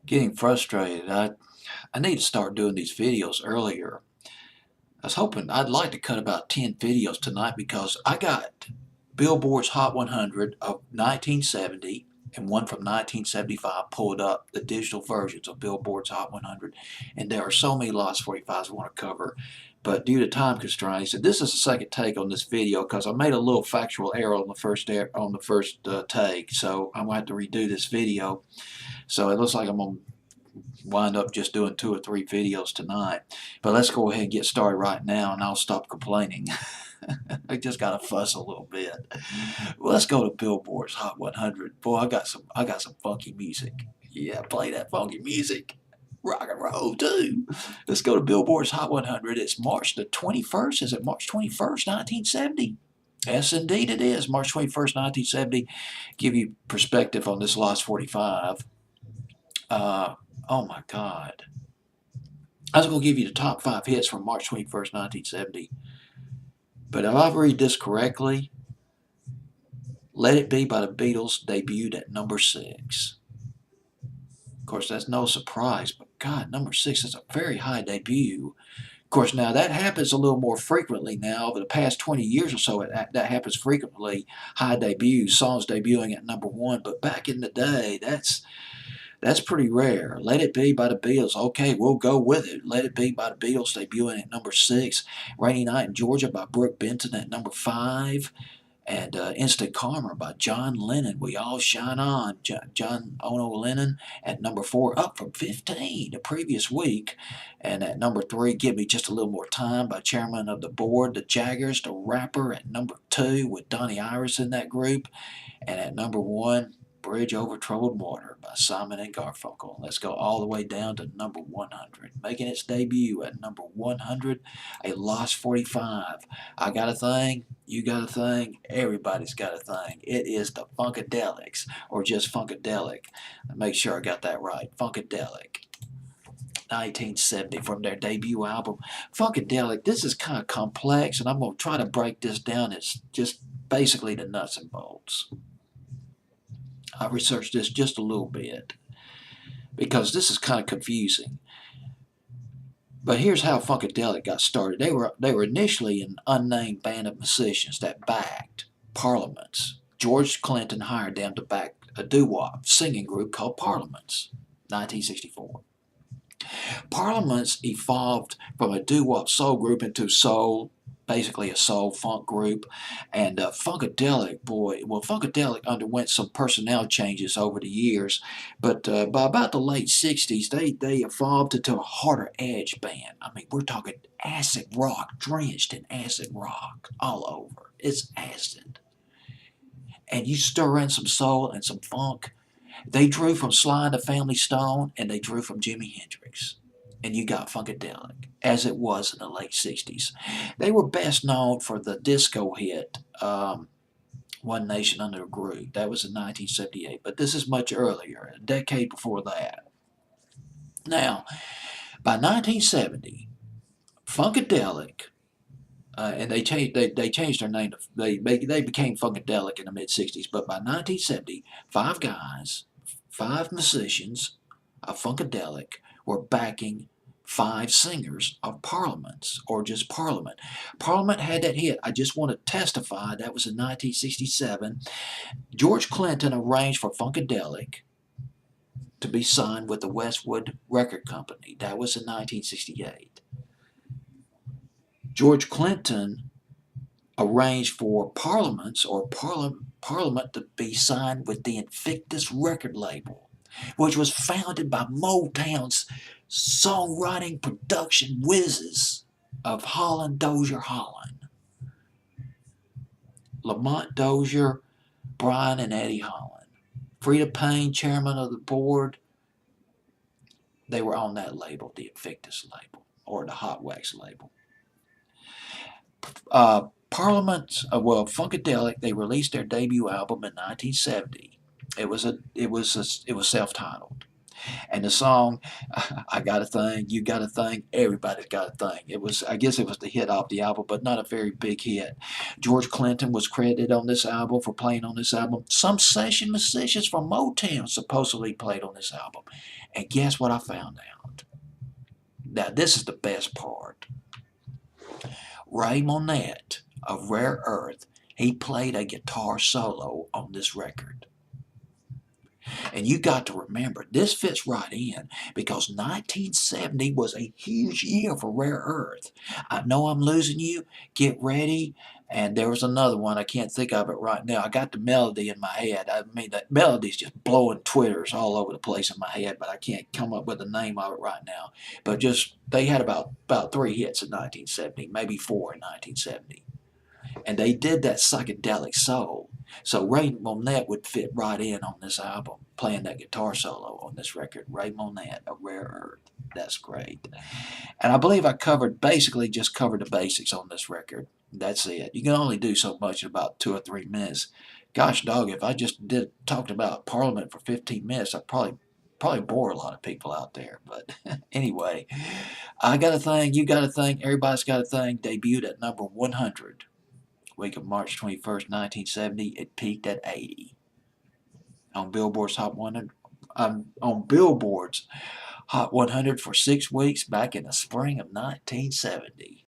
Getting frustrated. I need to start doing these videos earlier. I was hoping I'd like to cut about 10 videos tonight because I got Billboard's Hot 100 of 1970 and one from 1975 pulled up, the digital versions of Billboard's Hot 100, and there are so many Lost 45s I want to cover. But due to time constraints, and this is the second take on this video because I made a little factual error on the first take, so I'm gonna have to redo this video. So it looks like I'm gonna wind up just doing 2 or 3 videos tonight. But let's go ahead and get started right now, and I'll stop complaining. I just gotta fuss a little bit. Well, let's go to Billboard's Hot 100. Boy, I got some funky music. Yeah, play that funky music. Rock and roll too. Let's go to Billboard's Hot 100. It's March the 21st. Is it March 21st, 1970? Yes, indeed it is. March 21st, 1970. Give you perspective on this Lost 45. Uh, oh my God. I was going to give you the top 5 hits from March 21st, 1970. But if I read this correctly, Let It Be by the Beatles debuted at number 6. Of course, that's no surprise, but God, number 6 is a very high debut. Of course, now that happens a little more frequently now. Over the past 20 years or so, that happens frequently. High debuts, songs debuting at number 1. But back in the day, that's pretty rare. Let It Be by the Beatles. Okay, we'll go with it. Let It Be by the Beatles debuting at number 6. Rainy Night in Georgia by Brooke Benton at number 5. And Instant Karma by John Lennon. We All Shine On. John Ono Lennon at number 4, up from 15 the previous week. And at number 3, Give Me Just a Little More Time by Chairman of the Board, the Jaggers, the Rapper at number 2 with Donnie Iris in that group. And at number 1, Bridge Over Troubled Water by Simon and Garfunkel. Let's go all the way down to number 100. Making its debut at number 100, a Lost 45. I got a thing, you got a thing, everybody's got a thing. It is the Funkadelics, or just Funkadelic. Make sure I got that right. Funkadelic. 1970 from their debut album. Funkadelic, this is kind of complex, and I'm going to try to break this down as just basically the nuts and bolts. I researched this just a little bit because this is kind of confusing. But here's how Funkadelic got started. They were initially an unnamed band of musicians that backed Parliaments. George Clinton hired them to back a doo-wop singing group called Parliaments, 1964. Parliaments evolved from a doo-wop soul group into soul, basically a soul funk group. And Funkadelic, boy, well, Funkadelic underwent some personnel changes over the years, but by about the late 60s, they evolved into a harder edge band. I mean, we're talking acid rock, drenched in acid rock all over. It's acid. And you stir in some soul and some funk. They drew from Sly and the Family Stone, and they drew from Jimi Hendrix. And you got Funkadelic, as it was in the late 60s. They were best known for the disco hit, One Nation Under a Groove. That was in 1978, but this is much earlier, a decade before that. Now, by 1970, Funkadelic, and they changed their name. They became Funkadelic in the mid 60s. But by 1970, 5 guys, 5 musicians of Funkadelic were backing 5 singers of Parliaments, or just Parliament. Parliament had that hit, I Just Want to Testify. That was in 1967. George Clinton arranged for Funkadelic to be signed with the Westwood Record Company. That was in 1968. George Clinton arranged for Parliament to be signed with the Invictus record label, which was founded by Motown's songwriting production whizzes of Holland Dozier Holland. Lamont Dozier, Brian and Eddie Holland. Freda Payne, chairman of the board, they were on that label, the Invictus label, or the Hot Wax label. Funkadelic, they released their debut album in 1970. It was self-titled. And the song, I Got a Thing, You Got a Thing, Everybody's Got a Thing. I guess it was the hit off the album, but not a very big hit. George Clinton was credited on this album for playing on this album. Some session musicians from Motown supposedly played on this album. And guess what I found out? Now, this is the best part. Ray Monette of Rare Earth, he played a guitar solo on this record. And you got to remember, this fits right in because 1970 was a huge year for Rare Earth. I Know I'm Losing You, Get Ready, and there was another one. I can't think of it right now. I got the melody in my head. I mean, that melody's just blowing twitters all over the place in my head, but I can't come up with the name of it right now. But just, they had about 3 hits in 1970, maybe 4 in 1970. And they did that psychedelic soul. So Ray Monette would fit right in on this album, playing that guitar solo on this record. Ray Monette, A Rare Earth. That's great. And I believe I basically just covered the basics on this record. That's it. You can only do so much in about 2 or 3 minutes. Gosh dog, if I just talked about Parliament for 15 minutes, I'd probably bore a lot of people out there. But anyway, I Got a Thing, You Got a Thing, Everybody's Got a Thing debuted at number 100. Week of March 21st, 1970, it peaked at 80 on Billboard's Hot 100. On Billboard's Hot 100 for 6 weeks back in the spring of 1970.